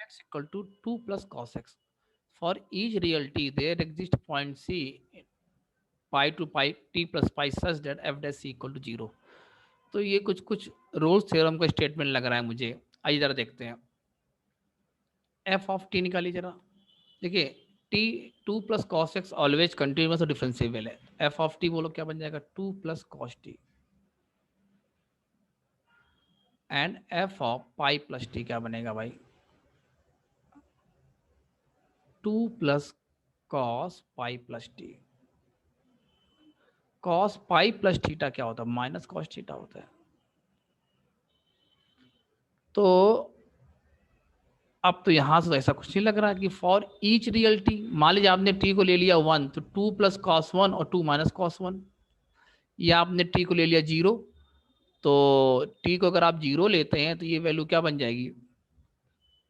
x equal to 2 plus cos x. For each real t, there exists point c pi to pi t plus pi such that f dash c equal to 0. तो ये कुछ कुछ Rolle's theorem का statement लग रहा है मुझे। आइए जरा देखते हैं। एफ ऑफ टी निकालिए जरा। देखिए T 2 plus cos x always continuous और डिफरेंशिएबल है। एफ ऑफ टी बोलो क्या बन जाएगा, 2 plus cos T. And F of pi plus T क्या बनेगा भाई, 2 plus cos pi plus T. Cos pi plus theta क्या होता है, माइनस कॉस थीटा होता है। तो अब तो यहां से तो ऐसा कुछ नहीं लग रहा कि फॉर ईच रियल टी, मान लीजिए आपने टी को ले लिया 1 तो 2 प्लस कॉस 1 और 2 माइनस कॉस 1, या आपने टी को ले लिया 0 तो टी को अगर आप 0 लेते हैं तो ये वैल्यू क्या बन जाएगी,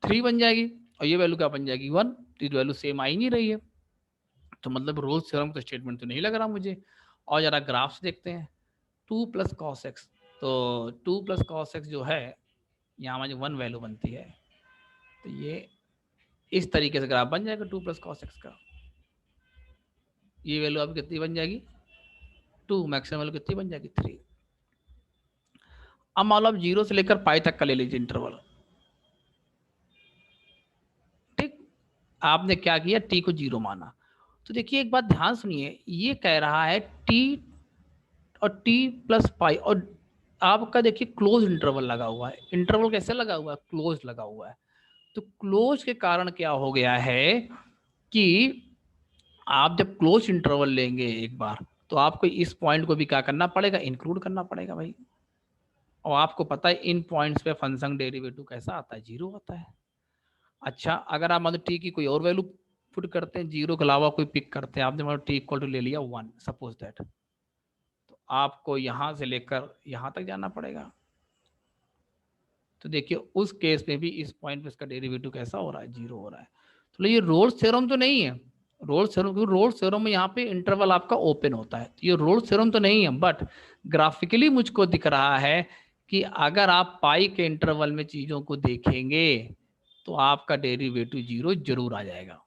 3 बन जाएगी, और ये वैल्यू क्या बन जाएगी 1। तो ये वैल्यू सेम आ ही नहीं रही है। तो मतलब रोल्स थ्योरम का स्टेटमेंट तो नहीं लग रहा मुझे। और जरा ग्राफ्स देखते हैं। 2 प्लस कॉस एक्स, तो 2 प्लस कॉस एक्स जो है यहाँ मुझे 1 वैल्यू बनती है। तो ये इस तरीके से ग्राफ बन जाएगा 2 प्लस कॉस एक्स का। ये वैल्यू अब कितनी बन जाएगी 2, मैक्सिमम वैल्यू कितनी बन जाएगी 3। अब मान लो आप 0 से लेकर पाई तक का ले लीजिए इंटरवल। ठीक, आपने क्या किया, टी को 0 माना। तो देखिए एक बात ध्यान सुनिए, ये कह रहा है टी और टी प्लस पाई, और आपका देखिए क्लोज इंटरवल लगा हुआ है। इंटरवल कैसे लगा हुआ है, क्लोज लगा हुआ है। तो क्लोज के कारण क्या हो गया है कि आप जब क्लोज इंटरवल लेंगे एक बार, तो आपको इस पॉइंट को भी क्या करना पड़ेगा, इंक्लूड करना पड़ेगा भाई। और आपको पता है इन पॉइंट्स पे फंक्शन डेरिवेटिव कैसा आता है, 0 आता है। अच्छा अगर आप मतलब टी की कोई और वैल्यू पुट करते हैं, 0 के अलावा कोई पिक करते हैं, आपने मतलब टी इक्वल टू ले लिया 1 सपोज दैट, तो आपको यहां से लेकर यहां तक जाना पड़ेगा। तो देखिए उस केस में भी इस पॉइंट पे इसका डेरिवेटिव कैसा हो रहा है, 0 हो रहा है। तो ये रोल्स थ्योरम तो नहीं है। रोल्स थ्योरम में यहाँ पे इंटरवल आपका ओपन होता है, तो ये रोल्स थ्योरम तो नहीं है। बट ग्राफिकली मुझको दिख रहा है कि अगर आप पाई के इंटरवल में चीजों को देखेंगे तो आपका डेरिवेटिव 0 जरूर आ जाएगा।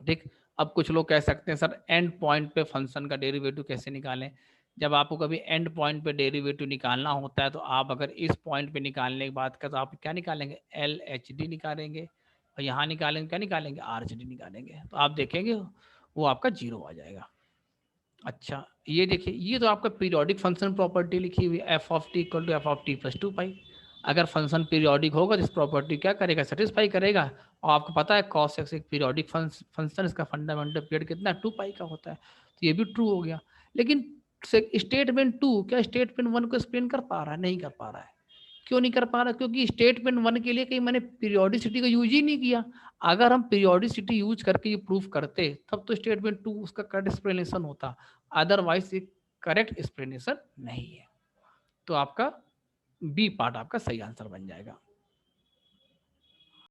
ठीक, अब कुछ लोग कह सकते हैं सर एंड पॉइंट पे फंक्शन का डेरिवेटिव कैसे निकालें। जब आपको कभी एंड पॉइंट पे डेरिवेटिव निकालना होता है तो आप अगर इस पॉइंट पे निकालने की बात करें तो आप क्या निकालेंगे, एल एच डी निकालेंगे, और यहाँ निकालेंगे क्या निकालेंगे, आर एच डी निकालेंगे। तो आप देखेंगे वो आपका 0 आ जाएगा। अच्छा ये देखिए, ये तो आपका पीरियोडिक फंक्शन प्रॉपर्टी लिखी हुई है, F of T equal to F of T plus 2 pi. अगर फंक्शन पीरियोडिक होगा तो इस प्रॉपर्टी क्या करेगा, सेटिस्फाई करेगा। और आपको पता है कॉस एक्स एक पीरियोडिक फंक्शन, इसका फंडामेंटल पीरियड कितना है, 2 पाई का होता है। तो ये भी ट्रू हो गया। लेकिन स्टेटमेंट 2 क्या स्टेटमेंट 1 को एक्सप्लेन कर पा रहा है, नहीं कर पा रहा है। क्यों नहीं कर पा रहा, क्योंकि स्टेटमेंट 1 के लिए कहीं मैंने पीरियोडिसिटी का यूज ही नहीं किया। अगर हम पीरियोडिसिटी यूज करके ये प्रूफ करते तब तो स्टेटमेंट 2 उसका करेक्ट एक्सप्लेनेशन होता, अदरवाइज ये करेक्ट एक्सप्लेनेशन नहीं है। तो आपका बी पार्ट आपका सही आंसर बन जाएगा।